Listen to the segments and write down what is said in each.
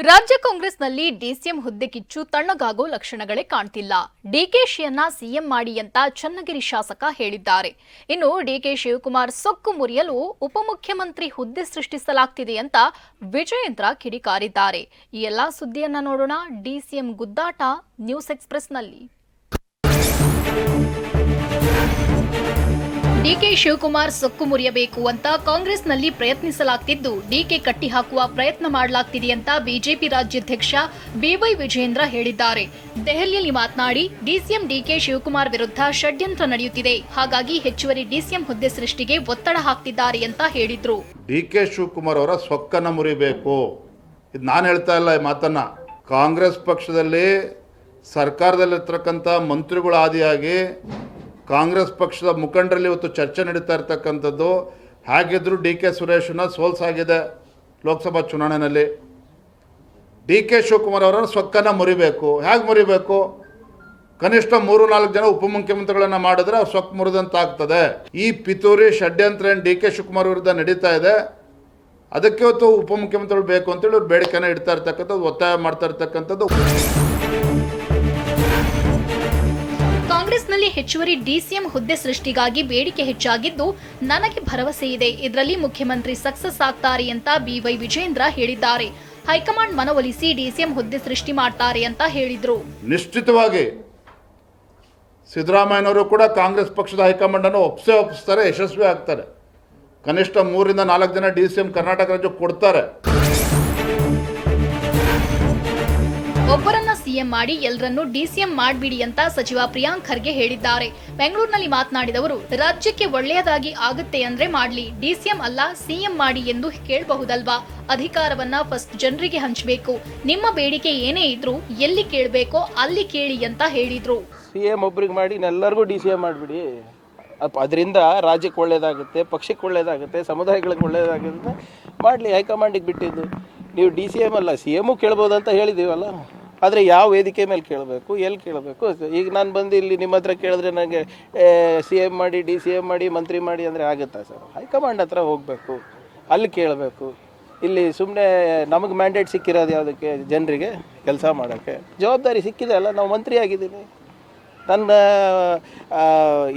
ರಾಜ್ಯ ಕಾಂಗ್ರೆಸ್ನಲ್ಲಿ ಡಿಸಿಎಂ ಹುದ್ದೆ ಕಿಚ್ಚು ತಣ್ಣಗಾಗೋ ಲಕ್ಷಣಗಳೇ ಕಾಣ್ತಿಲ್ಲ. ಡಿಕೆಶಿಯನ್ನ ಸಿಎಂ ಮಾಡಿ ಅಂತ ಚನ್ನಗಿರಿ ಶಾಸಕ ಹೇಳಿದ್ದಾರೆ. ಇನ್ನು ಡಿಕೆ ಶಿವಕುಮಾರ್ ಸೊಕ್ಕು ಮುರಿಯಲು ಉಪಮುಖ್ಯಮಂತ್ರಿ ಹುದ್ದೆ ಸೃಷ್ಟಿಸಲಾಗ್ತಿದೆ ಅಂತ ವಿಜಯೇಂದ್ರ ಕಿಡಿಕಾರಿದ್ದಾರೆ. ಈ ಎಲ್ಲಾ ಸುದ್ದಿಯನ್ನ ನೋಡೋಣ ಡಿಸಿಎಂ ಗುದ್ದಾಟ ನ್ಯೂಸ್ ಎಕ್ಸ್‌ಪ್ರೆಸ್‌ನಲ್ಲಿ. ಡಿಕೆ ಶಿವಕುಮಾರ್ ಸೊಕ್ಕು ಮುರಿಯಬೇಕು ಅಂತ ಕಾಂಗ್ರೆಸ್ನಲ್ಲಿ ಪ್ರಯತ್ನಿಸಲಾಗ್ತಿದ್ದು ಡಿಕೆ ಕಟ್ಟಿಹಾಕುವ ಪ್ರಯತ್ನ ಮಾಡಲಾಗ್ತಿದೆ ಅಂತ ಬಿಜೆಪಿ ರಾಜ್ಯಾಧ್ಯಕ್ಷ ಬಿವೈ ವಿಜಯೇಂದ್ರ ಹೇಳಿದ್ದಾರೆ. ದೆಹಲಿಯಲ್ಲಿ ಮಾತನಾಡಿ ಡಿಸಿಎಂ ಡಿಕೆ ಶಿವಕುಮಾರ್ ವಿರುದ್ಧ ಷಡ್ಯಂತ್ರ ನಡೆಯುತ್ತಿದೆ, ಹಾಗಾಗಿ ಹೆಚ್ಚುವರಿ ಡಿಸಿಎಂ ಹುದ್ದೆ ಸೃಷ್ಟಿಗೆ ಒತ್ತಡ ಹಾಕ್ತಿದ್ದಾರೆ ಅಂತ ಹೇಳಿದ್ರು. ಡಿಕೆ ಶಿವಕುಮಾರ್ ಅವರ ಸೊಕ್ಕನ್ನು ಮುರಿಬೇಕು, ಇದು ನಾನು ಹೇಳ್ತಾ ಇಲ್ಲ. ಈ ಮಾತನ್ನ ಕಾಂಗ್ರೆಸ್ ಪಕ್ಷದಲ್ಲಿ ಸರ್ಕಾರದಲ್ಲಿರ್ತಕ್ಕಂಥ ಮಂತ್ರಿಗಳ ಆದಿಯಾಗಿ ಕಾಂಗ್ರೆಸ್ ಪಕ್ಷದ ಮುಖಂಡರಲ್ಲಿ ಇವತ್ತು ಚರ್ಚೆ ನಡೀತಾ ಇರ್ತಕ್ಕಂಥದ್ದು. ಹಾಗಿದ್ದರೂ ಡಿ ಕೆ ಸುರೇಶನ ಸೋಲ್ಸಾಗಿದೆ ಲೋಕಸಭಾ ಚುನಾವಣೆಯಲ್ಲಿ. ಡಿ ಕೆ ಶಿವಕುಮಾರ್ ಅವರ ಸೊಕ್ಕನ್ನು ಮುರಿಬೇಕು. ಹೇಗೆ ಮುರಿಬೇಕು? ಕನಿಷ್ಠ 3-4 ಜನ ಉಪಮುಖ್ಯಮಂತ್ರಿಗಳನ್ನು ಮಾಡಿದ್ರೆ ಅವ್ರು ಸೊಕ್ಕು ಮುರಿದಂತ ಆಗ್ತದೆ. ಈ ಪಿತೂರಿ ಷಡ್ಯಂತ್ರ ಏನು ಡಿ ಕೆ ಶಿವಕುಮಾರ್ ವಿರುದ್ಧ ನಡೀತಾ ಇದೆ, ಅದಕ್ಕೆ ಇವತ್ತು ಉಪಮುಖ್ಯಮಂತ್ರಿಗಳು ಬೇಕು ಅಂತೇಳಿ ಅವ್ರು ಬೇಡಿಕೆನ ಇಡ್ತಾ ಇರ್ತಕ್ಕಂಥದ್ದು, ಒತ್ತಾಯ ಮಾಡ್ತಾ ಇರ್ತಕ್ಕಂಥದ್ದು. ಕಾಂಗ್ರೆಸ್ನಲ್ಲಿ ಹೆಚ್ಚುವರಿ ಡಿಸಿಎಂ ಹುದ್ದೆ ಸೃಷ್ಟಿಗಾಗಿ ಬೇಡಿಕೆ ಹೆಚ್ಚಾಗಿದ್ದು, ನನಗೆ ಭರವಸೆ ಇದೆ, ಇದರಲ್ಲಿ ಮುಖ್ಯಮಂತ್ರಿ ಸಕ್ಸಸ್ ಆಗ್ತಾರೆ ಅಂತ ಬಿವೈ ವಿಜಯೇಂದ್ರ ಹೇಳಿದ್ದಾರೆ. ಹೈಕಮಾಂಡ್ ಮನವೊಲಿಸಿ ಡಿಸಿಎಂ ಹುದ್ದೆ ಸೃಷ್ಟಿ ಮಾಡ್ತಾರೆ ಅಂತ ಹೇಳಿದ್ರು. ನಿಶ್ಚಿತವಾಗಿ ಸಿದ್ದರಾಮಯ್ಯನವರು ಕೂಡ ಕಾಂಗ್ರೆಸ್ ಪಕ್ಷದ ಹೈಕಮಾಂಡ್ ಅನ್ನು ಒಪ್ಪಿಸ್ತಾರೆ, ಯಶಸ್ವಿ ಆಗ್ತಾರೆ. ಕನಿಷ್ಠ 3-4 ಜನ ಡಿಸಿಎಂ ಕರ್ನಾಟಕ ರಾಜ್ಯ ಕೊಡ್ತಾರೆ. ಒಬ್ಬರನ್ನ ಸಿಎಂ ಮಾಡಿ ಎಲ್ಲರನ್ನೂ ಡಿಸಿಎಂ ಮಾಡಬಿಡಿ ಅಂತ ಸಚಿವ ಪ್ರಿಯಾಂಕ್ ಖರ್ಗೆ ಹೇಳಿದ್ದಾರೆ. ಬೆಂಗಳೂರಿನಲ್ಲಿ ಮಾತನಾಡಿದವರು, ರಾಜ್ಯಕ್ಕೆ ಒಳ್ಳೆಯದಾಗಿ ಆಗುತ್ತೆ ಅಂದ್ರೆ ಮಾಡ್ಲಿ, ಡಿಸಿಎಂ ಅಲ್ಲ ಸಿಎಂ ಮಾಡಿ ಎಂದು ಕೇಳಬಹುದಲ್ವಾ? ಅಧಿಕಾರವನ್ನ ಫಸ್ಟ್ ಜನರಿಗೆ ಹಂಚಬೇಕು. ನಿಮ್ಮ ಬೇಡಿಕೆ ಏನೇ ಇದ್ರೂ ಎಲ್ಲಿ ಕೇಳಬೇಕೋ ಅಲ್ಲಿ ಕೇಳಿ ಅಂತ ಹೇಳಿದ್ರು. ಸಿಎಂ ಒಬ್ರಿಗೆ ಮಾಡಿ ಎಲ್ಲರಿಗೂ ಡಿಸಿಎಂ ಮಾಡಿಬಿಡಿ, ಅದರಿಂದ ರಾಜ್ಯಕ್ಕೆ ಒಳ್ಳೇದಾಗುತ್ತೆ, ಪಕ್ಷಕ್ಕೆ ಒಳ್ಳೇದಾಗುತ್ತೆ, ಸಮುದಾಯಗಳಿಗೆ ಒಳ್ಳೇದಾಗುತ್ತೆ, ಮಾಡಲಿ. ಹೈಕಮಾಂಡಿಗೆ ಬಿಟ್ಟಿದ್ದು. ನೀವು ಡಿಸಿಎಂ ಅಲ್ಲ ಸಿಎಮ್ಮು ಕೇಳ್ಬೋದು ಅಂತ ಹೇಳಿದ್ದೀವಲ್ಲ, ಆದರೆ ಯಾವ ವೇದಿಕೆ ಮೇಲೆ ಕೇಳಬೇಕು, ಎಲ್ಲಿ ಕೇಳಬೇಕು? ಈಗ ನಾನು ಬಂದು ಇಲ್ಲಿ ನಿಮ್ಮ ಹತ್ರ ಕೇಳಿದ್ರೆ ನನಗೆ ಸಿಎಂ ಮಾಡಿ ಡಿಸಿಎಂ ಮಾಡಿ ಮಂತ್ರಿ ಮಾಡಿ ಅಂದರೆ ಆಗುತ್ತಾ ಸರ್? ಹೈಕಮಾಂಡ್ ಹತ್ರ ಹೋಗಬೇಕು, ಅಲ್ಲಿ ಕೇಳಬೇಕು. ಇಲ್ಲಿ ಸುಮ್ಮನೆ ನಮಗೆ ಮ್ಯಾಂಡೇಟ್ ಸಿಕ್ಕಿರೋದು ಯಾವುದಕ್ಕೆ? ಜನರಿಗೆ ಕೆಲಸ ಮಾಡೋಕ್ಕೆ. ಜವಾಬ್ದಾರಿ ಸಿಕ್ಕಿದೆ ಅಲ್ಲ, ನಾವು ಮಂತ್ರಿ ಆಗಿದ್ದೀನಿ, ನನ್ನ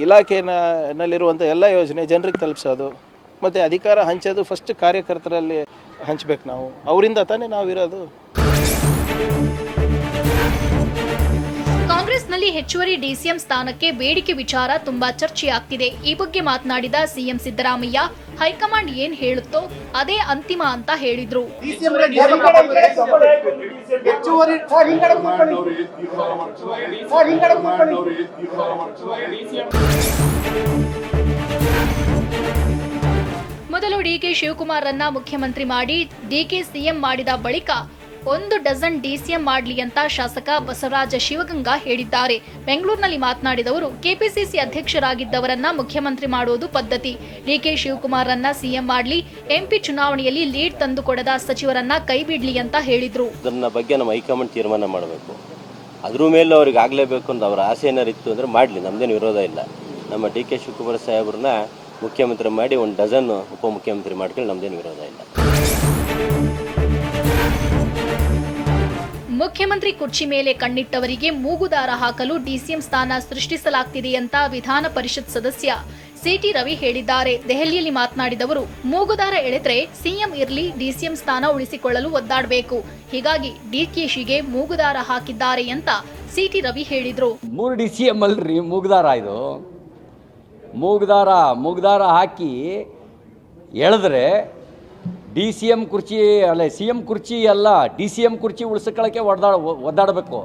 ಇಲಾಖೆನಲ್ಲಿರುವಂಥ ಎಲ್ಲ ಯೋಜನೆ ಜನರಿಗೆ ತಲುಪಿಸೋದು, ಮತ್ತು ಅಧಿಕಾರ ಹಂಚೋದು ಫಸ್ಟ್ ಕಾರ್ಯಕರ್ತರಲ್ಲಿ ಹಂಚ್ಬೇಕು. ನಾವು ಅವರಿಂದ ತಾನೇ ನಾವಿರೋದು. ಕಾಂಗ್ರೆಸ್ನಲ್ಲಿ ಹೆಚ್ಚುವರಿ ಡಿಸಿಎಂ ಸ್ಥಾನಕ್ಕೆ ಬೇಡಿಕೆ ವಿಚಾರ ತುಂಬಾ ಚರ್ಚೆಯಾಗ್ತಿದೆ. ಈ ಬಗ್ಗೆ ಮಾತನಾಡಿದ ಸಿಎಂ ಸಿದ್ದರಾಮಯ್ಯ, ಹೈಕಮಾಂಡ್ ಏನ್ ಹೇಳುತ್ತೋ ಅದೇ ಅಂತಿಮ ಅಂತ ಹೇಳಿದ್ರು. ಮೊದಲು ಡಿಕೆ ಶಿವಕುಮಾರ್ ರನ್ನ ಮುಖ್ಯಮಂತ್ರಿ ಮಾಡಿ ಡಿಕೆ ಸಿಎಂ ಮಾಡಿದ ಬಳಿಕ 1 ಡಜನ್ ಡಿಸಿಎಂ ಮಾಡಲಿ ಅಂತ ಶಾಸಕ ಬಸವರಾಜ ಶಿವಗಂಗಾ ಹೇಳಿದ್ದಾರೆ. ಬೆಂಗಳೂರಿನಲ್ಲಿ ಮಾತನಾಡಿದವರು, ಕೆಪಿಸಿಸಿ ಅಧ್ಯಕ್ಷರಾಗಿದ್ದವರನ್ನ ಮುಖ್ಯಮಂತ್ರಿ ಮಾಡುವುದು ಪದ್ಧತಿ. ಡಿಕೆ ಶಿವಕುಮಾರ್ ರನ್ನ ಸಿಎಂ ಮಾಡಲಿ, ಎಂಪಿ ಚುನಾವಣೆಯಲ್ಲಿ ಲೀಡ್ ತಂದುಕೊಡದ ಸಚಿವರನ್ನ ಕೈ ಬಿಡ್ಲಿ ಅಂತ ಹೇಳಿದ್ರು. ಅದನ್ನ ಬಗ್ಗೆ ನಮ್ಮ ಹೈಕಮಾಂಡ್ ತೀರ್ಮಾನ ಮಾಡಬೇಕು. ಅದ್ರ ಮೇಲೆ ಅವ್ರಿಗೆ ಆಗಲೇಬೇಕು ಅಂತ ಅವರ ಆಸೆ ಏನಾರು ಇತ್ತು ಅಂದರೆ ಮಾಡಲಿ, ನಮ್ದೇನು ವಿರೋಧ ಇಲ್ಲ. ನಮ್ಮ ಡಿ ಕೆ ಶಿವಕುಮಾರ್ ಸಾಹೇಬ್ರನ್ನ ಮುಖ್ಯಮಂತ್ರಿ ಮಾಡಿ 1 ಡಜನ್ ಉಪಮುಖ್ಯಮಂತ್ರಿ ಮಾಡ್ಕೊಂಡು ನಮ್ದೇನು ವಿರೋಧ ಇಲ್ಲ. ಮುಖ್ಯಮಂತ್ರಿ ಕುರ್ಚಿ ಮೇಲೆ ಕಣ್ಣಿಟ್ಟವರಿಗೆ ಮೂಗುದಾರ ಹಾಕಲು ಡಿಸಿಎಂ ಸ್ಥಾನ ಸೃಷ್ಟಿಸಲಾಗ್ತಿದೆ ಅಂತ ವಿಧಾನ ಪರಿಷತ್ ಸದಸ್ಯ ಸಿಟಿ ರವಿ ಹೇಳಿದ್ದಾರೆ. ದೆಹಲಿಯಲ್ಲಿ ಮಾತನಾಡಿದವರು, ಮೂಗುದಾರ ಎಳೆದ್ರೆ ಸಿಎಂ ಇರ್ಲಿ, ಡಿಸಿಎಂ ಸ್ಥಾನ ಉಳಿಸಿಕೊಳ್ಳಲು ಒದ್ದಾಡಬೇಕು, ಹೀಗಾಗಿ ಡಿಕೆಶಿಗೆ ಮೂಗುದಾರ ಹಾಕಿದ್ದಾರೆ ಅಂತ ಸಿಟಿ ರವಿ ಹೇಳಿದ್ರು. 3 ಡಿಸಿಎಂ ಅಲ್ರಿ ಮೂಗುದಾರ, ಇದು ಮೂಗುದಾರ ಹಾಕಿ ಎಳೆದ್ರೆ ಡಿಸಿಎಂ ಕುರ್ಚಿ ಅಲ್ಲ, ಸಿಎಂ ಕುರ್ಚಿ ಅಲ್ಲ, ಡಿಸಿಎಂ ಕುರ್ಚಿ ಉಳಿಸ್ಕೊಳ್ಳೋಕ್ಕೆ ಒದ್ದಾಡಬೇಕು.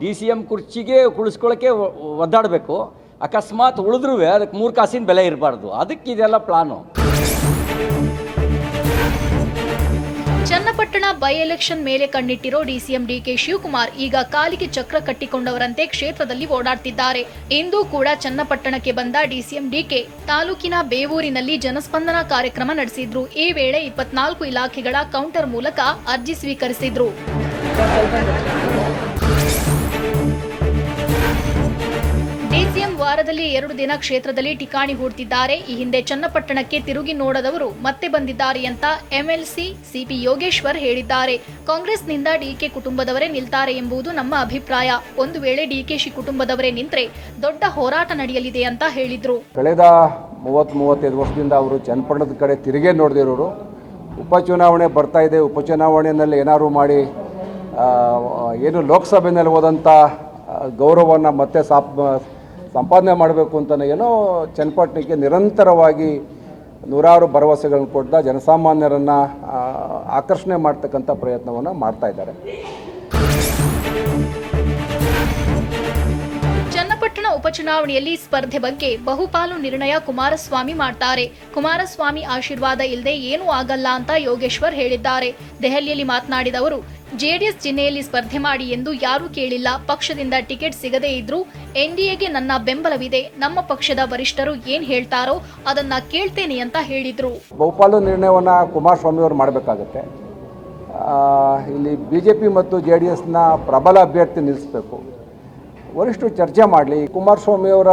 ಡಿಸಿಎಂ ಕುರ್ಚಿಗೆ ಉಳಿಸ್ಕೊಳ್ಳೋಕ್ಕೆ ಒದ್ದಾಡಬೇಕು. ಅಕಸ್ಮಾತ್ ಉಳಿದ್ರೂ ಅದಕ್ಕೆ 3 ಕಾಸಿನ ಬೆಲೆ ಇರಬಾರ್ದು. ಅದಕ್ಕೆ ಇದೆಲ್ಲ ಪ್ಲಾನು. ಚನ್ನಪಟ್ಟಣ ಬೈ ಎಲೆಕ್ಷನ್ ಮೇಲೆ ಕಣ್ಣಿಟ್ಟಿರೋ ಡಿಸಿಎಂ ಡಿಕೆ ಶಿವಕುಮಾರ್ ಈಗ ಕಾಲಿಗೆ ಚಕ್ರ ಕಟ್ಟಿಕೊಂಡವರಂತೆ ಕ್ಷೇತ್ರದಲ್ಲಿ ಓಡಾಡ್ತಿದ್ದಾರೆ. ಇಂದು ಕೂಡ ಚನ್ನಪಟ್ಟಣಕ್ಕೆ ಬಂದ ಡಿಸಿಎಂ ಡಿಕೆ ತಾಲೂಕಿನ ಬೇವೂರಿನಲ್ಲಿ ಜನಸ್ಪಂದನ ಕಾರ್ಯಕ್ರಮ ನಡೆಸಿದ್ರು. ಈ ವೇಳೆ 24 ಇಲಾಖೆಗಳ ಕೌಂಟರ್ ಮೂಲಕ ಅರ್ಜಿ ಸ್ವೀಕರಿಸಿದ್ರು. ಡಿಸಿಎಂ ವಾರದಲ್ಲಿ 2 ದಿನ ಕ್ಷೇತ್ರದಲ್ಲಿ ಠಿಕಾಣಿ ಹೂಡ್ತಿದ್ದಾರೆ. ಈ ಹಿಂದೆ ಚನ್ನಪಟ್ಟಣಕ್ಕೆ ತಿರುಗಿ ನೋಡದವರು ಮತ್ತೆ ಬಂದಿದ್ದಾರೆ ಅಂತ ಎಂಎಲ್ಸಿ ಸಿಪಿ ಯೋಗೇಶ್ವರ್ ಹೇಳಿದ್ದಾರೆ. ಕಾಂಗ್ರೆಸ್ನಿಂದ ಡಿಕೆ ಕುಟುಂಬದವರೇ ನಿಲ್ತಾರೆ ಎಂಬುದು ನಮ್ಮ ಅಭಿಪ್ರಾಯ. ಒಂದು ವೇಳೆ ಡಿಕೆಶಿ ಕುಟುಂಬದವರೇ ನಿಂತ್ರೆ ದೊಡ್ಡ ಹೋರಾಟ ನಡೆಯಲಿದೆ ಅಂತ ಹೇಳಿದ್ರು. ಕಳೆದ 30-35 ವರ್ಷದಿಂದ ಅವರು ಚನ್ನಪಟ್ಟಣದ ಕಡೆ ತಿರುಗೇ ನೋಡಿದಿರೋರು. ಉಪಚುನಾವಣೆ ಬರ್ತಾ ಇದೆ, ಉಪಚುನಾವಣೆಯಲ್ಲಿ ಏನಾದ್ರು ಮಾಡಿ ಏನು ಲೋಕಸಭೆಯಲ್ಲಿ ಹೋದಂಥ ಗೌರವವನ್ನು ಮತ್ತೆ ಸಂಪಾದನೆ ಮಾಡಬೇಕು ಅಂತಲೇ ಏನೋ ಚನ್ನಪಟ್ಟಣಕ್ಕೆ ನಿರಂತರವಾಗಿ ನೂರಾರು ಭರವಸೆಗಳನ್ನು ಕೊಡ್ತಾ ಜನಸಾಮಾನ್ಯರನ್ನು ಆಕರ್ಷಣೆ ಮಾಡ್ತಕ್ಕಂಥ ಪ್ರಯತ್ನವನ್ನು ಮಾಡ್ತಾ ಇದ್ದಾರೆ. ಚನ್ನಪಟ್ಟಣ ಉಪಚುನಾವಣೆಯಲ್ಲಿ ಸ್ಪರ್ಧೆ ಬಗ್ಗೆ ಬಹುಪಾಲು ನಿರ್ಣಯ ಕುಮಾರಸ್ವಾಮಿ ಮಾಡ್ತಾರೆ. ಕುಮಾರಸ್ವಾಮಿ ಆಶೀರ್ವಾದ ಇಲ್ಲದೆ ಏನೂ ಆಗಲ್ಲ ಅಂತ ಯೋಗೇಶ್ವರ್ ಹೇಳಿದ್ದಾರೆ. ದೆಹಲಿಯಲ್ಲಿ ಮಾತನಾಡಿದ ಅವರು, ಜೆಡಿಎಸ್ ಚಿಹ್ನೆಯಲ್ಲಿ ಸ್ಪರ್ಧೆ ಮಾಡಿ ಎಂದು ಯಾರೂ ಕೇಳಿಲ್ಲ. ಪಕ್ಷದಿಂದ ಟಿಕೆಟ್ ಸಿಗದೇ ಇದ್ರೂ ಎನ್ಡಿಎಗೆ ನನ್ನ ಬೆಂಬಲವಿದೆ. ನಮ್ಮ ಪಕ್ಷದ ವರಿಷ್ಠರು ಏನ್ ಹೇಳ್ತಾರೋ ಅದನ್ನ ಕೇಳ್ತೇನೆ ಅಂತ ಹೇಳಿದ್ರು. ಬಹುಪಾಲು ನಿರ್ಣಯವನ್ನು ಕುಮಾರಸ್ವಾಮಿ ಅವರು ಮಾಡಬೇಕಾಗತ್ತೆ. ಇಲ್ಲಿ BJP ಮತ್ತು JDSನ ಪ್ರಬಲ ಅಭ್ಯರ್ಥಿ ನಿಲ್ಲಿಸಬೇಕು. ವರಿಷ್ಠರು ಚರ್ಚೆ ಮಾಡಲಿ. ಕುಮಾರಸ್ವಾಮಿಯವರ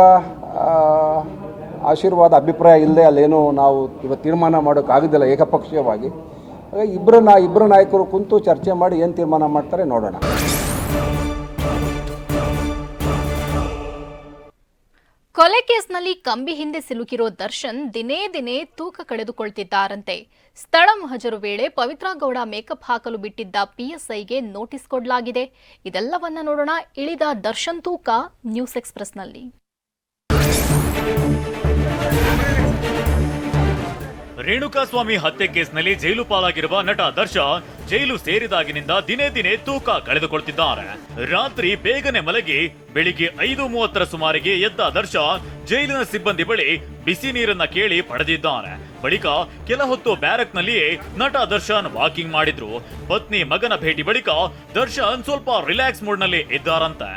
ಆಶೀರ್ವಾದ ಅಭಿಪ್ರಾಯ ಇಲ್ಲದೆ ಅಲ್ಲೇನು ನಾವು ಇವತ್ತು ತೀರ್ಮಾನ ಮಾಡೋಕ್ಕಾಗೋದಿಲ್ಲ ಏಕಪಕ್ಷೀಯವಾಗಿ. ಇಬ್ಬರು ನಾಯಕರು ಕುಂತು ಚರ್ಚೆ ಮಾಡಿ ಏನು ತೀರ್ಮಾನ ಮಾಡ್ತಾರೆ ನೋಡೋಣ. ಕೊಲೆ ಕೇಸ್ನಲ್ಲಿ ಕಂಬಿ ಹಿಂದೆ ಸಿಲುಕಿರೋ ದರ್ಶನ್ ದಿನೇ ದಿನೇ ತೂಕ ಕಳೆದುಕೊಳ್ತಿದ್ದಾರಂತೆ. ಸ್ಥಳ ಮಹಜರು ವೇಳೆ ಪವಿತ್ರ ಗೌಡ ಮೇಕಪ್ ಹಾಕಲು ಬಿಟ್ಟಿದ್ದ PSIಗೆ ನೋಟಿಸ್ ಕೊಡಲಾಗಿದೆ. ಇದೆಲ್ಲವನ್ನ ನೋಡೋಣ. ಇಳಿದ ದರ್ಶನ್ ತೂಕ ನ್ಯೂಸ್ ಎಕ್ಸ್‌ಪ್ರೆಸ್ನಲ್ಲಿ. ರೇಣುಕಾಸ್ವಾಮಿ ಹತ್ಯೆ ಕೇಸ್ನಲ್ಲಿ ಜೈಲು ಪಾಲಾಗಿರುವ ನಟ ದರ್ಶನ್ ಜೈಲು ಸೇರಿದಾಗಿನಿಂದ ದಿನೇ ದಿನೇ ತೂಕ ಕಳೆದುಕೊಳ್ತಿದ್ದಾರೆ. ರಾತ್ರಿ ಬೇಗನೆ ಮಲಗಿ ಬೆಳಿಗ್ಗೆ 5:30 ಸುಮಾರಿಗೆ ಎದ್ದ ದರ್ಶನ್ ಜೈಲಿನ ಸಿಬ್ಬಂದಿ ಬಳಿ ಬಿಸಿ ನೀರನ್ನ ಕೇಳಿ ಪಡೆದಿದ್ದಾರೆ. ಬಳಿಕ ಕೆಲ ಹೊತ್ತು ಬ್ಯಾರಕ್ನಲ್ಲಿಯೇ ನಟ ದರ್ಶನ್ ವಾಕಿಂಗ್ ಮಾಡಿದ್ರು. ಪತ್ನಿ ಮಗನ ಭೇಟಿ ಬಳಿಕ ದರ್ಶನ್ ಸ್ವಲ್ಪ ರಿಲ್ಯಾಕ್ಸ್ ಮೂಡ್ ನಲ್ಲಿ ಇದ್ದಾರಂತೆ.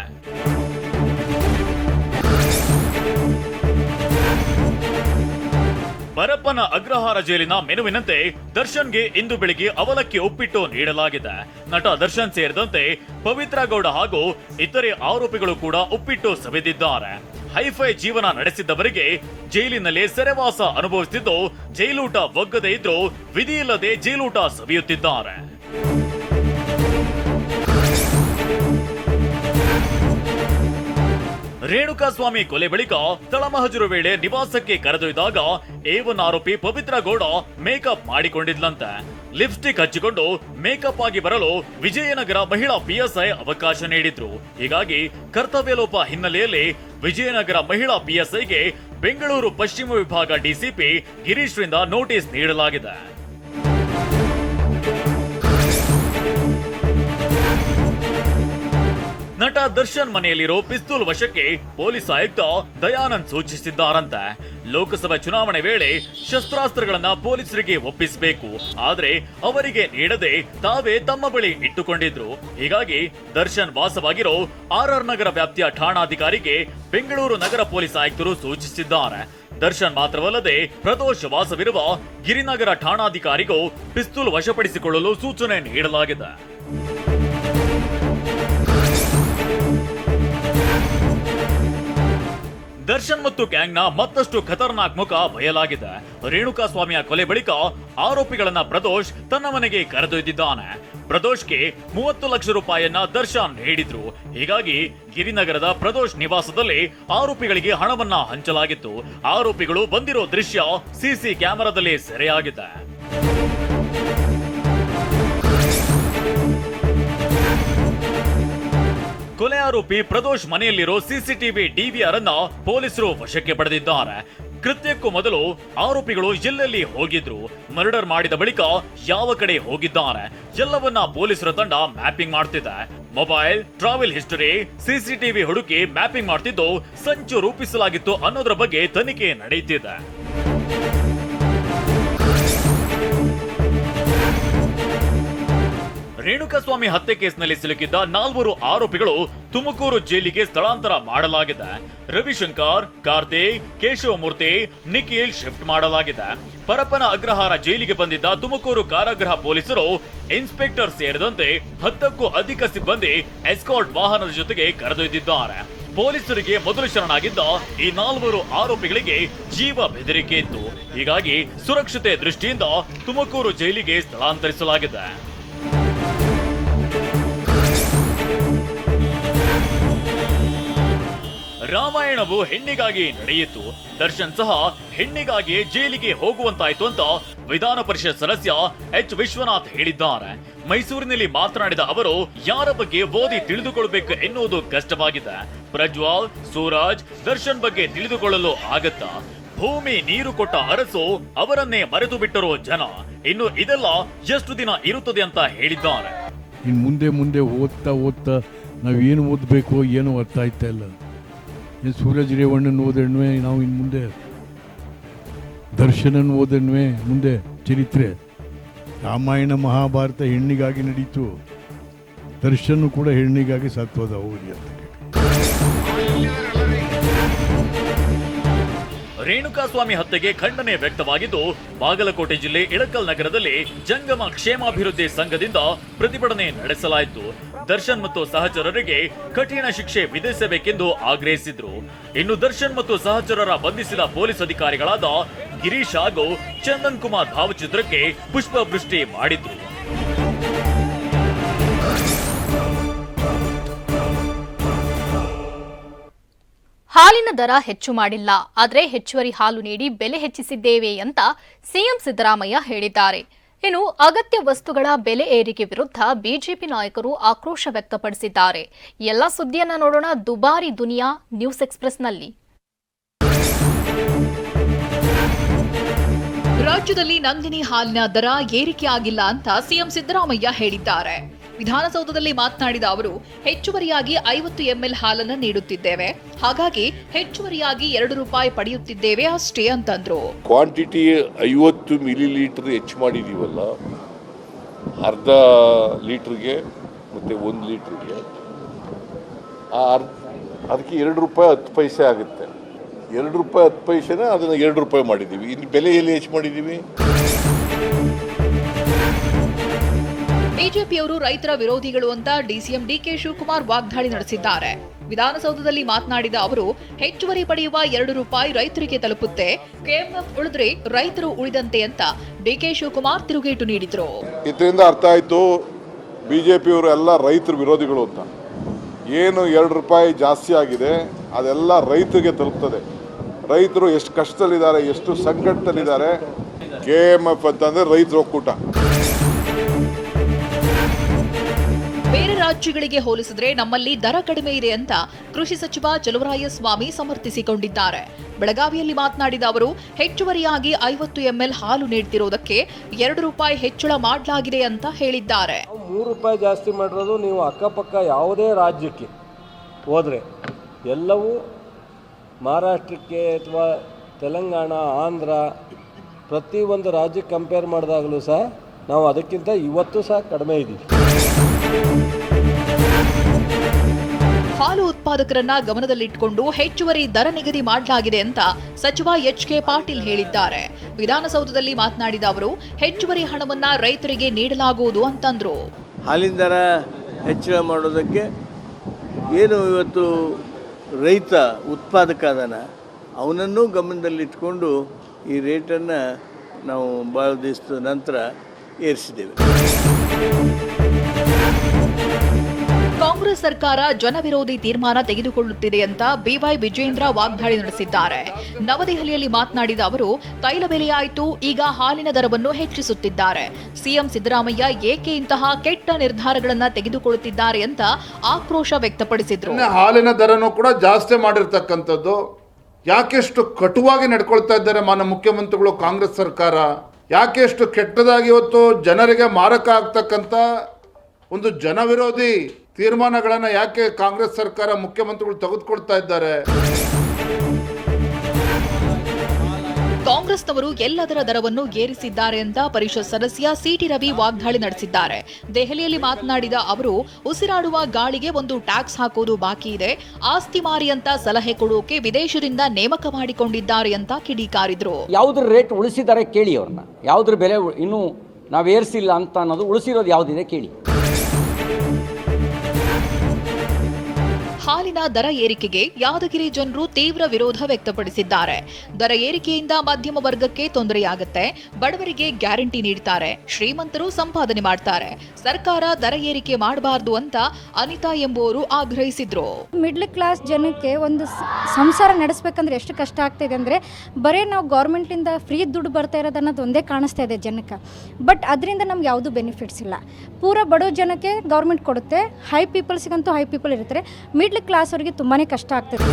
ಪರಪ್ಪನ ಅಗ್ರಹಾರ ಜೈಲಿನ ಮೆನುವಿನಂತೆ ದರ್ಶನ್ಗೆ ಇಂದು ಬೆಳಿಗ್ಗೆ ಅವಲಕ್ಕಿ ಉಪ್ಪಿಟ್ಟು ನೀಡಲಾಗಿದೆ. ನಟ ದರ್ಶನ್ ಸೇರಿದಂತೆ ಪವಿತ್ರ ಗೌಡ ಹಾಗೂ ಇತರೆ ಆರೋಪಿಗಳು ಕೂಡ ಉಪ್ಪಿಟ್ಟು ಸವಿದಿದ್ದಾರೆ. ಹೈಫೈ ಜೀವನ ನಡೆಸಿದ್ದವರಿಗೆ ಜೈಲಿನಲ್ಲೇ ಸೆರೆವಾಸ ಅನುಭವಿಸುತ್ತಿದ್ದು ಜೈಲೂಟ ಒಗ್ಗದೇ ಇದ್ರೂ ವಿಧಿಯಿಲ್ಲದೆ ಜೈಲೂಟ ಸವಿಯುತ್ತಿದ್ದಾರೆ. ರೇಣುಕಾಸ್ವಾಮಿ ಕೊಲೆ ಬಳಿಕ ತಳಮಹಜರು ವೇಳೆ ನಿವಾಸಕ್ಕೆ ಕರೆದೊಯ್ದಾಗ A1 ಆರೋಪಿ ಪವಿತ್ರ ಗೌಡ ಮೇಕಪ್ ಮಾಡಿಕೊಂಡಿದ್ಲಂತೆ. ಲಿಪ್ಸ್ಟಿಕ್ ಹಚ್ಚಿಕೊಂಡು ಮೇಕಪ್ ಆಗಿ ಬರಲು ವಿಜಯನಗರ ಮಹಿಳಾ PSI ಅವಕಾಶ ನೀಡಿದ್ರು. ಹೀಗಾಗಿ ಕರ್ತವ್ಯ ಲೋಪ ಹಿನ್ನೆಲೆಯಲ್ಲಿ ವಿಜಯನಗರ ಮಹಿಳಾ PSIಗೆ ಬೆಂಗಳೂರು ಪಶ್ಚಿಮ ವಿಭಾಗ DCP ಗಿರೀಶ್ ರಿಂದ ನೋಟಿಸ್ ನೀಡಲಾಗಿದೆ. ನಟ ದರ್ಶನ್ ಮನೆಯಲ್ಲಿರೋ ಪಿಸ್ತೂಲ್ ವಶಕ್ಕೆ ಪೊಲೀಸ್ ಆಯುಕ್ತ ದಯಾನಂದ್ ಸೂಚಿಸಿದ್ದಾರಂತೆ. ಲೋಕಸಭಾ ಚುನಾವಣೆ ವೇಳೆ ಶಸ್ತ್ರಾಸ್ತ್ರಗಳನ್ನ ಪೊಲೀಸರಿಗೆ ಒಪ್ಪಿಸಬೇಕು, ಆದ್ರೆ ಅವರಿಗೆ ನೀಡದೆ ತಾವೇ ತಮ್ಮ ಬಳಿ ಇಟ್ಟುಕೊಂಡಿದ್ರು. ಹೀಗಾಗಿ ದರ್ಶನ್ ವಾಸವಾಗಿರೋ RR ನಗರ ವ್ಯಾಪ್ತಿಯ ಠಾಣಾಧಿಕಾರಿಗೆ ಬೆಂಗಳೂರು ನಗರ ಪೊಲೀಸ್ ಆಯುಕ್ತರು ಸೂಚಿಸಿದ್ದಾರೆ. ದರ್ಶನ್ ಮಾತ್ರವಲ್ಲದೆ ಪ್ರದೋಷ್ ವಾಸವಿರುವ ಗಿರಿನಗರ ಠಾಣಾಧಿಕಾರಿಗೂ ಪಿಸ್ತೂಲ್ ವಶಪಡಿಸಿಕೊಳ್ಳಲು ಸೂಚನೆ ನೀಡಲಾಗಿದೆ. ದರ್ಶನ್ ಮತ್ತು ಗ್ಯಾಂಗ್ನ ಮತ್ತಷ್ಟು ಖತರ್ನಾಕ್ ಮುಖ ಬಯಲಾಗಿದೆ. ರೇಣುಕಾಸ್ವಾಮಿಯ ಕೊಲೆ ಬಳಿಕ ಆರೋಪಿಗಳನ್ನ ಪ್ರದೋಷ್ ತನ್ನ ಮನೆಗೆ ಕರೆದೊಯ್ದಿದ್ದಾನೆ. ಪ್ರದೋಷ್ಗೆ 30 ಲಕ್ಷ ರೂಪಾಯಿಯನ್ನ ದರ್ಶನ್ ನೀಡಿದ್ರು. ಹೀಗಾಗಿ ಗಿರಿನಗರದ ಪ್ರದೋಷ್ ನಿವಾಸದಲ್ಲಿ ಆರೋಪಿಗಳಿಗೆ ಹಣವನ್ನ ಹಂಚಲಾಗಿತ್ತು. ಆರೋಪಿಗಳು ಬಂದಿರೋ ದೃಶ್ಯ CC ಕ್ಯಾಮೆರಾದಲ್ಲಿ ಸೆರೆಯಾಗಿದೆ. ಕೊಲೆ ಆರೋಪಿ ಪ್ರದೋಷ್ ಮನೆಯಲ್ಲಿರೋ CCTV DVR ಅನ್ನ ಪೊಲೀಸರು ವಶಕ್ಕೆ ಪಡೆದಿದ್ದಾರೆ. ಕೃತ್ಯಕ್ಕೂ ಮೊದಲು ಆರೋಪಿಗಳು ಎಲ್ಲೆಲ್ಲಿ ಹೋಗಿದ್ರು, ಮರ್ಡರ್ ಮಾಡಿದ ಬಳಿಕ ಯಾವ ಕಡೆ ಹೋಗಿದ್ದಾರೆ ಎಲ್ಲವನ್ನ ಪೊಲೀಸರ ತಂಡ ಮ್ಯಾಪಿಂಗ್ ಮಾಡ್ತಿದೆ. ಮೊಬೈಲ್, ಟ್ರಾವೆಲ್ ಹಿಸ್ಟರಿ, CCTV ಹುಡುಕಿ ಮ್ಯಾಪಿಂಗ್ ಮಾಡ್ತಿದ್ದು ಸಂಚು ರೂಪಿಸಲಾಗಿತ್ತು ಅನ್ನೋದ್ರ ಬಗ್ಗೆ ತನಿಖೆ ನಡೆಯುತ್ತಿದೆ. ರೇಣುಕಾಸ್ವಾಮಿ ಹತ್ಯೆ ಕೇಸ್ನಲ್ಲಿ ಸಿಲುಕಿದ್ದ 4 ಆರೋಪಿಗಳು ತುಮಕೂರು ಜೈಲಿಗೆ ಸ್ಥಳಾಂತರ ಮಾಡಲಾಗಿದೆ. ರವಿಶಂಕರ್, ಕಾರ್ತಿಕ್, ಕೇಶವಮೂರ್ತಿ, ನಿಖಿಲ್ ಶಿಫ್ಟ್ ಮಾಡಲಾಗಿದೆ. ಪರಪ್ಪನ ಅಗ್ರಹಾರ ಜೈಲಿಗೆ ಬಂದಿದ್ದ ತುಮಕೂರು ಕಾರಾಗೃಹ ಪೊಲೀಸರು ಇನ್ಸ್ಪೆಕ್ಟರ್ ಸೇರಿದಂತೆ 10ಕ್ಕೂ ಅಧಿಕ ಸಿಬ್ಬಂದಿ ಎಸ್ಕಾರ್ಟ್ ವಾಹನದ ಜೊತೆಗೆ ಕರೆದೊಯ್ದಿದ್ದಾರೆ. ಪೊಲೀಸರಿಗೆ ಮೊದಲು ಶರಣಾಗಿದ್ದ ಈ 4 ಆರೋಪಿಗಳಿಗೆ ಜೀವ ಬೆದರಿಕೆ ಇತ್ತು. ಹೀಗಾಗಿ ಸುರಕ್ಷತೆ ದೃಷ್ಟಿಯಿಂದ ತುಮಕೂರು ಜೈಲಿಗೆ ಸ್ಥಳಾಂತರಿಸಲಾಗಿದೆ. ರಾಮಾಯಣವು ಹೆಣ್ಣಿಗಾಗಿ ನಡೆಯಿತು, ದರ್ಶನ್ ಸಹ ಹೆಣ್ಣಿಗಾಗಿಯೇ ಜೈಲಿಗೆ ಹೋಗುವಂತಾಯ್ತು ಅಂತ ವಿಧಾನ ಪರಿಷತ್ ಸದಸ್ಯ ಎಚ್ ವಿಶ್ವನಾಥ್ ಹೇಳಿದ್ದಾರೆ. ಮೈಸೂರಿನಲ್ಲಿ ಮಾತನಾಡಿದ ಅವರು, ಯಾರ ಬಗ್ಗೆ ಓದಿ ತಿಳಿದುಕೊಳ್ಳಬೇಕು ಎನ್ನುವುದು ಕಷ್ಟವಾಗಿದೆ. ಪ್ರಜ್ವಾಲ್, ಸೂರಜ್, ದರ್ಶನ್ ಬಗ್ಗೆ ತಿಳಿದುಕೊಳ್ಳಲು ಆಗತ್ತಾ? ಭೂಮಿ ನೀರು ಕೊಟ್ಟ ಅರಸು ಅವರನ್ನೇ ಮರೆತು ಬಿಟ್ಟರೋ ಜನ. ಇನ್ನು ಇದೆಲ್ಲ ಎಷ್ಟು ದಿನ ಇರುತ್ತದೆ ಅಂತ ಹೇಳಿದ್ದಾರೆ. ಇನ್ನು ಮುಂದೆ ಓದ್ತಾ ನಾವೇನು ಓದಬೇಕು ಏನೂ ಅರ್ಥ ಆಯ್ತಾ ಇಲ್ಲ. ಸೂರಜ್ ರೇವಣ್ಣನ ಓದಣ್ವೆ ನಾವು ಇನ್ನು ಮುಂದೆ, ದರ್ಶನನ್ ಓದಣ್ವೆ ಮುಂದೆ ಚರಿತ್ರೆ. ರಾಮಾಯಣ ಮಹಾಭಾರತ ಹೆಣ್ಣಿಗಾಗಿ ನಡೀತು, ದರ್ಶನ್ ಕೂಡ ಹೆಣ್ಣಿಗಾಗಿ ಸತ್ವದ ಹೋಗಿ ಅಂತ. ರೇಣುಕಾಸ್ವಾಮಿ ಹತ್ಯೆಗೆ ಖಂಡನೆ ವ್ಯಕ್ತವಾಗಿದ್ದು, ಬಾಗಲಕೋಟೆ ಜಿಲ್ಲೆ ಇಳಕಲ್ ನಗರದಲ್ಲಿ ಜಂಗಮ ಕ್ಷೇಮಾಭಿವೃದ್ಧಿ ಸಂಘದಿಂದ ಪ್ರತಿಭಟನೆ ನಡೆಸಲಾಯಿತು. ದರ್ಶನ್ ಮತ್ತು ಸಹಚರರಿಗೆ ಕಠಿಣ ಶಿಕ್ಷೆ ವಿಧಿಸಬೇಕೆಂದು ಆಗ್ರಹಿಸಿದ್ರು. ಇನ್ನು ದರ್ಶನ್ ಮತ್ತು ಸಹಚರರ ಬಂಧಿಸಿದ ಪೊಲೀಸ್ ಅಧಿಕಾರಿಗಳಾದ ಗಿರೀಶ್ ಹಾಗೂ ಚಂದನ್ ಕುಮಾರ್ ಭಾವಚಿತ್ರಕ್ಕೆ ಪುಷ್ಪವೃಷ್ಟಿ ಮಾಡಿದ್ರು. ಹಾಲಿನ ದರ ಹೆಚ್ಚು ಮಾಡಿಲ್ಲ, ಆದರೆ ಹೆಚ್ಚುವರಿ ಹಾಲು ನೀಡಿ ಬೆಲೆ ಹೆಚ್ಚಿಸಿದ್ದೇವೆ ಅಂತ ಸಿಎಂ ಸಿದ್ದರಾಮಯ್ಯ ಹೇಳಿದ್ದಾರೆ. ಇನ್ನು ಅಗತ್ಯ ವಸ್ತುಗಳ ಬೆಲೆ ಏರಿಕೆ ವಿರುದ್ಧ ಬಿಜೆಪಿ ನಾಯಕರು ಆಕ್ರೋಶ ವ್ಯಕ್ತಪಡಿಸಿದ್ದಾರೆ. ಎಲ್ಲ ಸುದ್ದಿಯನ್ನ ನೋಡೋಣ ದುಬಾರಿ ದುನಿಯಾ ನ್ಯೂಸ್ ಎಕ್ಸ್‌ಪ್ರೆಸ್‌ನಲ್ಲಿ. ರಾಜ್ಯದಲ್ಲಿ ನಂದಿನಿ ಹಾಲಿನ ದರ ಏರಿಕೆಯಾಗಿಲ್ಲ ಅಂತ ಸಿಎಂ ಸಿದ್ದರಾಮಯ್ಯ ಹೇಳಿದ್ದಾರೆ. ವಿಧಾನಸೌಧದಲ್ಲಿ ಮಾತನಾಡಿದ ಅವರು, ಹೆಚ್ಚುವರಿಯಾಗಿ 50 ml ಹಾಲನ್ನು ನೀಡುತ್ತಿದ್ದೇವೆ, ಹಾಗಾಗಿ ಹೆಚ್ಚುವರಿಯಾಗಿ ₹2 ಪಡೆಯುತ್ತಿದ್ದೇವೆ ಅಷ್ಟೇ ಅಂತಂದ್ರು. ಕ್ವಾಂಟಿಟಿ 50 ಮಿಲಿಲೀಟರ್ ಹೆಚ್ಚು ಮಾಡಿದೀವಲ್ಲ, ಅರ್ಧ ಲೀಟರ್ಗೆ ಮತ್ತೆ 1 ಲೀಟರ್ಗೆ ಅದಕ್ಕೆ ₹2.10 ಆಗುತ್ತೆ. ₹2.10 ಅದನ್ನು ₹2 ಮಾಡಿದ್ದೀವಿ. ಇನ್ನು ಬೆಲೆ ಎಲ್ಲಿ ಹೆಚ್ಚು ಮಾಡಿದ್ದೀವಿ? ಬಿಜೆಪಿಯವರು ರೈತರ ವಿರೋಧಿಗಳು ಅಂತ ಡಿಸಿಎಂ ಡಿಕೆ ಶಿವಕುಮಾರ್ ವಾಗ್ದಾಳಿ ನಡೆಸಿದ್ದಾರೆ. ವಿಧಾನಸೌಧದಲ್ಲಿ ಮಾತನಾಡಿದ ಅವರು, ಹೆಚ್ಚುವರಿ ಪಡೆಯುವ ₹2 ರೈತರಿಗೆ ತಲುಪುತ್ತೆ, ಕೆಎಂಎಫ್ ಉಳಿದ್ರೆ ರೈತರು ಉಳಿದಂತೆ ಅಂತ ಡಿಕೆ ಶಿವಕುಮಾರ್ ತಿರುಗೇಟು ನೀಡಿದ್ರು. ಇದರಿಂದ ಅರ್ಥ ಆಯ್ತು ಬಿಜೆಪಿಯವರು ಎಲ್ಲ ರೈತರ ವಿರೋಧಿಗಳು ಅಂತ. ಏನು ₹2 ಜಾಸ್ತಿ ಆಗಿದೆ ಅದೆಲ್ಲ ರೈತರಿಗೆ ತಲುಪ್ತದೆ. ರೈತರು ಎಷ್ಟು ಕಷ್ಟದಲ್ಲಿದ್ದಾರೆ, ಎಷ್ಟು ಸಂಕಟದಲ್ಲಿದ್ದಾರೆ. ಕೆಎಂಎಫ್ ಅಂತಂದ್ರೆ ರೈತರ ಒಕ್ಕೂಟ. ಬೇರೆ ರಾಜ್ಯಗಳಿಗೆ ಹೋಲಿಸಿದ್ರೆ ನಮ್ಮಲ್ಲಿ ದರ ಕಡಿಮೆ ಇದೆ ಅಂತ ಕೃಷಿ ಸಚಿವ ಚಲುವರಾಯಸ್ವಾಮಿ ಸಮರ್ಥಿಸಿಕೊಂಡಿದ್ದಾರೆ. ಬೆಳಗಾವಿಯಲ್ಲಿ ಮಾತನಾಡಿದ ಅವರು, ಹೆಚ್ಚುವರಿಯಾಗಿ 50 ml ಹಾಲು ನೀಡುತ್ತಿರುವುದಕ್ಕೆ ₹2 ಹೆಚ್ಚಳ ಮಾಡಲಾಗಿದೆ ಅಂತ ಹೇಳಿದ್ದಾರೆ. ₹3 ಜಾಸ್ತಿ ಮಾಡಿರೋದು ನೀವು ಅಕ್ಕಪಕ್ಕ ಯಾವುದೇ ರಾಜ್ಯಕ್ಕೆ ಹೋದರೆ ಎಲ್ಲವೂ ಮಹಾರಾಷ್ಟ್ರಕ್ಕೆ ಅಥವಾ ತೆಲಂಗಾಣ, ಆಂಧ್ರ ಪ್ರತಿಯೊಂದು ರಾಜ್ಯಕ್ಕೆ ಕಂಪೇರ್ ಮಾಡಿದಾಗಲೂ ಸಹ ನಾವು ಅದಕ್ಕಿಂತ ಇವತ್ತು ಸಹ ಕಡಿಮೆ ಇದ್ದೀವಿ. ಹಾಲು ಉತ್ಪಾದಕರನ್ನ ಗಮನದಲ್ಲಿಟ್ಟುಕೊಂಡು ಹೆಚ್ಚುವರಿ ದರ ನಿಗದಿ ಮಾಡಲಾಗಿದೆ ಅಂತ ಸಚಿವ ಎಚ್.ಕೆ. ಪಾಟೀಲ್ ಹೇಳಿದ್ದಾರೆ. ವಿಧಾನಸೌಧದಲ್ಲಿ ಮಾತನಾಡಿದ ಅವರು, ಹೆಚ್ಚುವರಿ ಹಣವನ್ನ ರೈತರಿಗೆ ನೀಡಲಾಗುವುದು ಅಂತಂದ್ರು. ಹಾಲಿನ ದರ ಹೆಚ್ಚಳ ಮಾಡೋದಕ್ಕೆ ಏನು ಇವತ್ತು ರೈತ ಉತ್ಪಾದಕ ಅದನ ಅವನನ್ನು ಗಮನದಲ್ಲಿಟ್ಕೊಂಡು ಈ ರೇಟನ್ನು ನಾವು ಭಾಳ ದಿವಸದ ನಂತರ ಏರಿಸಿದ್ದೇವೆ. ಕಾಂಗ್ರೆಸ್ ಸರ್ಕಾರ ಜನವಿರೋಧಿ ತೀರ್ಮಾನ ತೆಗೆದುಕೊಳ್ಳುತ್ತಿದೆ ಅಂತ ಬಿವೈ ವಿಜೇಂದ್ರ ವಾಗ್ದಾಳಿ ನಡೆಸಿದ್ದಾರೆ. ನವದೆಹಲಿಯಲ್ಲಿ ಮಾತನಾಡಿದ ಅವರು, ತೈಲ ಬೆಲೆಯಾಯಿತು, ಈಗ ಹಾಲಿನ ದರವನ್ನು ಹೆಚ್ಚಿಸುತ್ತಿದ್ದಾರೆ. ಸಿಎಂ ಸಿದ್ದರಾಮಯ್ಯ ಏಕೆ ಇಂತಹ ಕೆಟ್ಟ ನಿರ್ಧಾರಗಳನ್ನ ತೆಗೆದುಕೊಳ್ಳುತ್ತಿದ್ದಾರೆ ಅಂತ ಆಕ್ರೋಶ ವ್ಯಕ್ತಪಡಿಸಿದ್ರು. ಹಾಲಿನ ದರನೂ ಕೂಡ ಜಾಸ್ತಿ ಮಾಡಿರ್ತಕ್ಕಂಥದ್ದು. ಯಾಕೆಷ್ಟು ಕಟುವಾಗಿ ನಡ್ಕೊಳ್ತಾ ಇದ್ದಾರೆ ಮಾನ್ಯ ಮುಖ್ಯಮಂತ್ರಿಗಳು, ಕಾಂಗ್ರೆಸ್ ಸರ್ಕಾರ? ಯಾಕೆ ಎಷ್ಟು ಕೆಟ್ಟದಾಗಿ ಇವತ್ತು ಜನರಿಗೆ ಮಾರಕ ಆಗ್ತಕ್ಕಂಥ ಒಂದು ಜನವಿರೋಧಿ ತೀರ್ಮಾನಗಳನ್ನು ಯಾಕೆ ಕಾಂಗ್ರೆಸ್ ಸರ್ಕಾರ ಮುಖ್ಯಮಂತ್ರಿಗಳು ತೆಗೆದುಕೊಳ್ತಾ ಇದ್ದಾರೆ? ಕಾಂಗ್ರೆಸ್ನವರು ಎಲ್ಲದರ ದರವನ್ನು ಏರಿಸಿದ್ದಾರೆ ಅಂತ ಪರಿಷತ್ ಸದಸ್ಯ ಸಿಟಿ ರವಿ ವಾಗ್ದಾಳಿ ನಡೆಸಿದ್ದಾರೆ. ದೆಹಲಿಯಲ್ಲಿ ಮಾತನಾಡಿದ ಅವರು, ಉಸಿರಾಡುವ ಗಾಳಿಗೆ ಒಂದು ಟ್ಯಾಕ್ಸ್ ಹಾಕೋದು ಬಾಕಿ ಇದೆ, ಆಸ್ತಿ ಮಾರಿ ಅಂತ ಸಲಹೆ ಕೊಡೋಕೆ ವಿದೇಶದಿಂದ ನೇಮಕ ಮಾಡಿಕೊಂಡಿದ್ದಾರೆ ಅಂತ ಕಿಡಿಕಾರಿದ್ರು. ಯಾವುದ್ರ ರೇಟ್ ಉಳಿಸಿದ್ದಾರೆ ಕೇಳಿ, ಅವ್ರನ್ನ ಯಾವುದ್ರ ಬೆಲೆ ಇನ್ನೂ ನಾವು ಏರಿಸಿಲ್ಲ ಅಂತ ಅನ್ನೋದು ಉಳಿಸಿರೋದು ಯಾವುದಿದೆ ಕೇಳಿ. ಹಾಲಿನ ದರ ಏರಿಕೆಗೆ ಯಾದಗಿರಿ ಜನರು ತೀವ್ರ ವಿರೋಧ ವ್ಯಕ್ತಪಡಿಸಿದ್ದಾರೆ. ದರ ಏರಿಕೆಯಿಂದ ಮಧ್ಯಮ ವರ್ಗಕ್ಕೆ ತೊಂದರೆಯಾಗುತ್ತೆ, ಬಡವರಿಗೆ ಗ್ಯಾರಂಟಿ ನೀಡ್ತಾರೆ, ಶ್ರೀಮಂತರು ಸಂಪಾದನೆ ಮಾಡ್ತಾರೆ. ಸರ್ಕಾರ ದರ ಏರಿಕೆ ಮಾಡಬಾರದು ಅಂತ ಅನಿತಾ ಎಂಬುವರು ಆಗ್ರಹಿಸಿದ್ರು. ಮಿಡ್ಲ್ ಕ್ಲಾಸ್ ಜನಕ್ಕೆ ಒಂದು ಸಂಸಾರ ನಡೆಸಬೇಕಂದ್ರೆ ಎಷ್ಟು ಕಷ್ಟ ಆಗ್ತಿದೆ ಅಂದರೆ ಬರೀ ನಾವು ಗೌರ್ಮೆಂಟಿಂದ ಫ್ರೀ ದುಡ್ಡು ಬರ್ತಾ ಇರೋದು ಅನ್ನೋದು ಒಂದೇ ಕಾಣಿಸ್ತಾ ಇದೆ ಜನಕ್ಕೆ. ಬಟ್ ಅದರಿಂದ ನಮ್ಗೆ ಯಾವುದೂ ಬೆನಿಫಿಟ್ಸ್ ಇಲ್ಲ. ಪೂರ ಬಡವ ಜನಕ್ಕೆ ಗೌರ್ಮೆಂಟ್ ಕೊಡುತ್ತೆ, ಹೈ ಪೀಪಲ್ಸ್ಗಂತೂ ಹೈ ಪೀಪಲ್ ಇರ್ತಾರೆ, ಮಿಡ್ಲ್ ಕ್ಲಾಸ್ ಅವರಿಗೆ ತುಂಬಾ ಕಷ್ಟ ಆಗ್ತದೆ.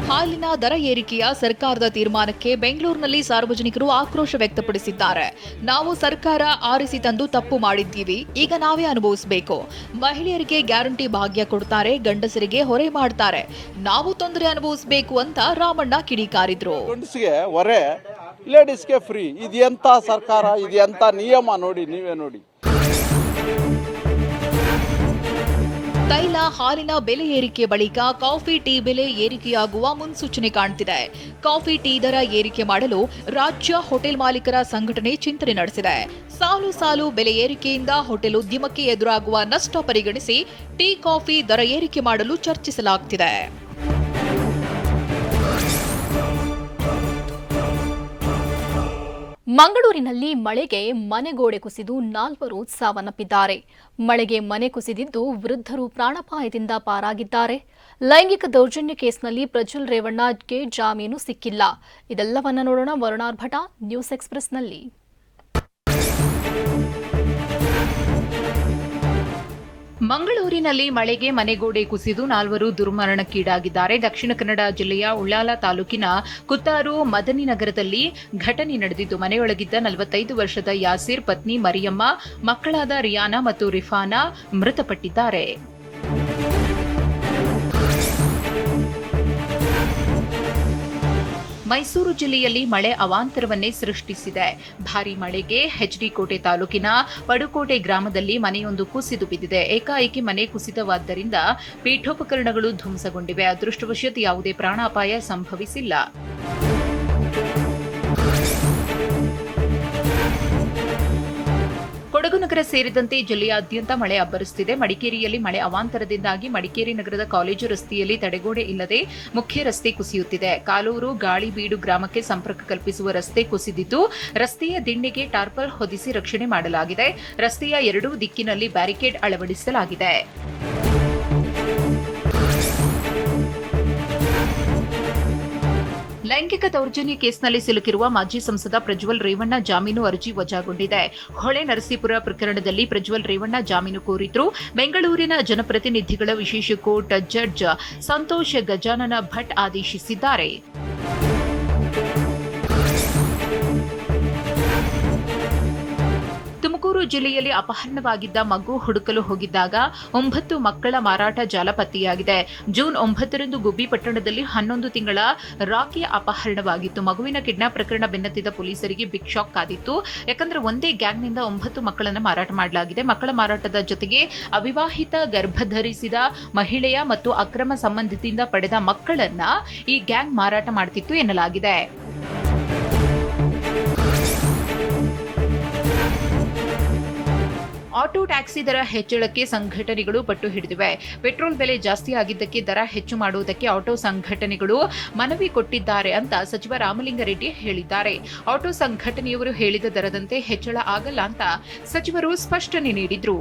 ಹಾಲಿನ ದರ ಏರಿಕೆಯ ಸರ್ಕಾರದ ತೀರ್ಮಾನಕ್ಕೆ ಬೆಂಗಳೂರಿನಲ್ಲಿ ಸಾರ್ವಜನಿಕರು ಆಕ್ರೋಶ ವ್ಯಕ್ತಪಡಿಸಿದ್ದಾರೆ. ನಾವು ಸರ್ಕಾರ ಆರಿಸಿ ತಂದು ತಪ್ಪು ಮಾಡಿದ್ದೀವಿ, ಈಗ ನಾವೇ ಅನುಭವಿಸಬೇಕು. ಮಹಿಳೆಯರಿಗೆ ಗ್ಯಾರಂಟಿ ಭಾಗ್ಯ ಕೊಡ್ತಾರೆ, ಗಂಡಸರಿಗೆ ಹೊರೆ ಮಾಡ್ತಾರೆ, ನಾವು ತೊಂದರೆ ಅನುಭವಿಸಬೇಕು ಅಂತ ರಾಮಣ್ಣ ಕಿಡಿಕಾರಿದ್ರು. ಗಂಡಸಿಗೆ ಹೊರೆ, ಲೇಡೀಸ್ಗೆ ಫ್ರೀ. ಇದೆಂತ ಸರ್ಕಾರ, ಇದೆಂತ ನಿಯಮ ನೋಡಿ, ನೀವೇ ನೋಡಿ. ತೈಲ, ಹಾಲಿನ ಬೆಲೆ ಏರಿಕೆ ಬಳಿಕ ಕಾಫಿ, ಟೀ ಬೆಲೆ ಏರಿಕೆಯಾಗುವ ಮುನ್ಸೂಚನೆ ಕಾಣ್ತಿದೆ. ಕಾಫಿ, ಟೀ ದರ ಏರಿಕೆ ಮಾಡಲು ರಾಜ್ಯ ಹೋಟೆಲ್ ಮಾಲೀಕರ ಸಂಘಟನೆ ಚಿಂತನೆ ನಡೆಸಿದೆ. ಸಾಲು ಸಾಲು ಬೆಲೆ ಏರಿಕೆಯಿಂದ ಹೋಟೆಲ್ ಉದ್ಯಮಕ್ಕೆ ಎದುರಾಗುವ ನಷ್ಟ ಪರಿಗಣಿಸಿ ಟೀ, ಕಾಫಿ ದರ ಏರಿಕೆ ಮಾಡಲು ಚರ್ಚಿಸಲಾಗುತ್ತಿದೆ. ಮಂಗಳೂರಿನಲ್ಲಿ ಮಳೆಗೆ ಮನೆಗೋಡೆ ಕುಸಿದು 4 ಸಾವನ್ನಪ್ಪಿದ್ದಾರೆ. ಮಳೆಗೆ ಮನೆ ಕುಸಿದಿದ್ದು ವೃದ್ಧರು ಪ್ರಾಣಾಪಾಯದಿಂದ ಪಾರಾಗಿದ್ದಾರೆ. ಲೈಂಗಿಕ ದೌರ್ಜನ್ಯ ಕೇಸ್ನಲ್ಲಿ ಪ್ರಜ್ವಲ್ ರೇವಣ್ಣಗೆ ಜಾಮೀನು ಸಿಕ್ಕಿಲ್ಲ. ಇದೆಲ್ಲವನ್ನ ನೋಡೋಣ ವರುಣಾರ್ ಭಟ ನ್ಯೂಸ್ ಎಕ್ಸ್‌ಪ್ರೆಸ್ನಲ್ಲಿ. ಮಂಗಳೂರಿನಲ್ಲಿ ಮಳೆಗೆ ಮನೆಗೋಡೆ ಕುಸಿದು 4 ದುರ್ಮರಣಕ್ಕೀಡಾಗಿದ್ದಾರೆ. ದಕ್ಷಿಣ ಕನ್ನಡ ಜಿಲ್ಲೆಯ ಉಳ್ಳಾಲ ತಾಲೂಕಿನ ಕುತ್ತಾರು ಮದನಿನಗರದಲ್ಲಿ ಘಟನೆ ನಡೆದಿದ್ದು, ಮನೆಯೊಳಗಿದ್ದ 45 ವರ್ಷದ ಯಾಸಿರ್, ಪತ್ನಿ ಮರಿಯಮ್ಮ, ಮಕ್ಕಳಾದ ರಿಯಾನಾ ಮತ್ತು ರಿಫಾನಾ ಮೃತಪಟ್ಟಿದ್ದಾರೆ. ಮೈಸೂರು ಜಿಲ್ಲೆಯಲ್ಲಿ ಮಳೆ ಅವಾಂತರವನ್ನೇ ಸೃಷ್ಟಿಸಿದೆ. ಭಾರೀ ಮಳೆಗೆ ಹೆಚ್ಡಿಕೋಟೆ ತಾಲೂಕಿನ ಪಡುಕೋಟೆ ಗ್ರಾಮದಲ್ಲಿ ಮನೆಯೊಂದು ಕುಸಿದು ಬಿದ್ದಿದೆ. ಏಕಾಏಕಿ ಮನೆ ಕುಸಿತವಾದ್ದರಿಂದ ಪೀಠೋಪಕರಣಗಳು ಧ್ವಂಸಗೊಂಡಿವೆ. ಅದೃಷ್ಟವಶಾತ್ ಯಾವುದೇ ಪ್ರಾಣಾಪಾಯ ಸಂಭವಿಸಿಲ್ಲ. ಕೊಡಗು ನಗರ ಸೇರಿದಂತೆ ಜಿಲ್ಲೆಯಾದ್ಯಂತ ಮಳೆ ಅಬ್ಬರಿಸುತ್ತಿದೆ. ಮಡಿಕೇರಿಯಲ್ಲಿ ಮಳೆ ಅವಾಂತರದಿಂದಾಗಿ ಮಡಿಕೇರಿ ನಗರದ ಕಾಲೇಜು ರಸ್ತೆಯಲ್ಲಿ ತಡೆಗೋಡೆ ಇಲ್ಲದೆ ಮುಖ್ಯ ರಸ್ತೆ ಕುಸಿಯುತ್ತಿದೆ. ಕಾಲೂರು ಗಾಳಿಬೀಡು ಗ್ರಾಮಕ್ಕೆ ಸಂಪರ್ಕ ಕಲ್ಪಿಸುವ ರಸ್ತೆ ಕುಸಿದಿದ್ದು, ರಸ್ತೆಯ ದಿಂಡಿಗೆ ಟಾರ್ಪಲ್ ಹೊದಿಸಿ ರಕ್ಷಣೆ ಮಾಡಲಾಗಿದೆ. ರಸ್ತೆಯ ಎರಡೂ ದಿಕ್ಕಿನಲ್ಲಿ ಬ್ಯಾರಿಕೇಡ್ ಅಳವಡಿಸಲಾಗಿದೆ. ಲೈಂಗಿಕ ದೌರ್ಜನ್ಯ ಕೇಸ್ನಲ್ಲಿ ಸಿಲುಕಿರುವ ಮಾಜಿ ಸಂಸದ ಪ್ರಜ್ವಲ್ ರೇವಣ್ಣ ಜಾಮೀನು ಅರ್ಜಿ ವಜಾಗೊಂಡಿದೆ. ಹೊಳೆ ನರಸೀಪುರ ಪ್ರಕರಣದಲ್ಲಿ ಪ್ರಜ್ವಲ್ ರೇವಣ್ಣ ಜಾಮೀನು ಕೋರಿದ್ರು. ಬೆಂಗಳೂರಿನ ಜನಪ್ರತಿನಿಧಿಗಳ ವಿಶೇಷ ಕೋರ್ಟ್ ಜಡ್ಜ್ ಸಂತೋಷ್ ಗಜಾನನ ಭಟ್ ಆದೇಶಿಸಿದ್ದಾರೆ. ತುಮಕೂರು ಜಿಲ್ಲೆಯಲ್ಲಿ ಅಪಹರಣವಾಗಿದ್ದ ಮಗು ಹುಡುಕಲು ಹೋಗಿದ್ದಾಗ 9 ಮಕ್ಕಳ ಮಾರಾಟ ಜಾಲ ಪತ್ತೆಯಾಗಿದೆ. ಜೂನ್ 9ರಂದು ಗುಬ್ಬಿ ಪಟ್ಟಣದಲ್ಲಿ 11 ತಿಂಗಳ ರಾಕಿ ಅಪಹರಣವಾಗಿತ್ತು. ಮಗುವಿನ ಕಿಡ್ನಾಪ್ ಪ್ರಕರಣ ಬೆನ್ನತ್ತಿದ ಪೊಲೀಸರಿಗೆ ಬಿಗ್ ಶಾಕ್ ಕಾದಿತ್ತು. ಯಾಕಂದ್ರೆ ಒಂದೇ ಗ್ಯಾಂಗ್ನಿಂದ 9 ಮಕ್ಕಳನ್ನು ಮಾರಾಟ ಮಾಡಲಾಗಿದೆ. ಮಕ್ಕಳ ಮಾರಾಟದ ಜೊತೆಗೆ ಅವಿವಾಹಿತ ಗರ್ಭಧರಿಸಿದ ಮಹಿಳೆಯ ಮತ್ತು ಅಕ್ರಮ ಸಂಬಂಧದಿಂದ ಪಡೆದ ಮಕ್ಕಳನ್ನ ಈ ಗ್ಯಾಂಗ್ ಮಾರಾಟ ಮಾಡುತ್ತಿತ್ತು ಎನ್ನಲಾಗಿದೆ. ಆಟೋ ಟ್ಯಾಕ್ಸಿ ದರ ಹೆಚ್ಚಳಕ್ಕೆ ಸಂಘಟನೆಗಳು ಪಟ್ಟು ಹಿಡಿದಿವೆ. ಪೆಟ್ರೋಲ್ ಬೆಲೆ ಜಾಸ್ತಿ ಆಗಿದ್ದಕ್ಕೆ ದರ ಹೆಚ್ಚು ಮಾಡುವುದಕ್ಕೆ ಆಟೋ ಸಂಘಟನೆಗಳು ಮನವಿ ಕೊಟ್ಟಿದ್ದಾರೆ ಅಂತ ಸಚಿವ ರಾಮಲಿಂಗಾರೆಡ್ಡಿ ಹೇಳಿದ್ದಾರೆ. ಆಟೋ ಸಂಘಟನೆಯವರು ಹೇಳಿದ ದರದಂತೆ ಹೆಚ್ಚಳ ಆಗಲ್ಲ ಅಂತ ಸಚಿವರು ಸ್ಪಷ್ಟನೆ ನೀಡಿದರು.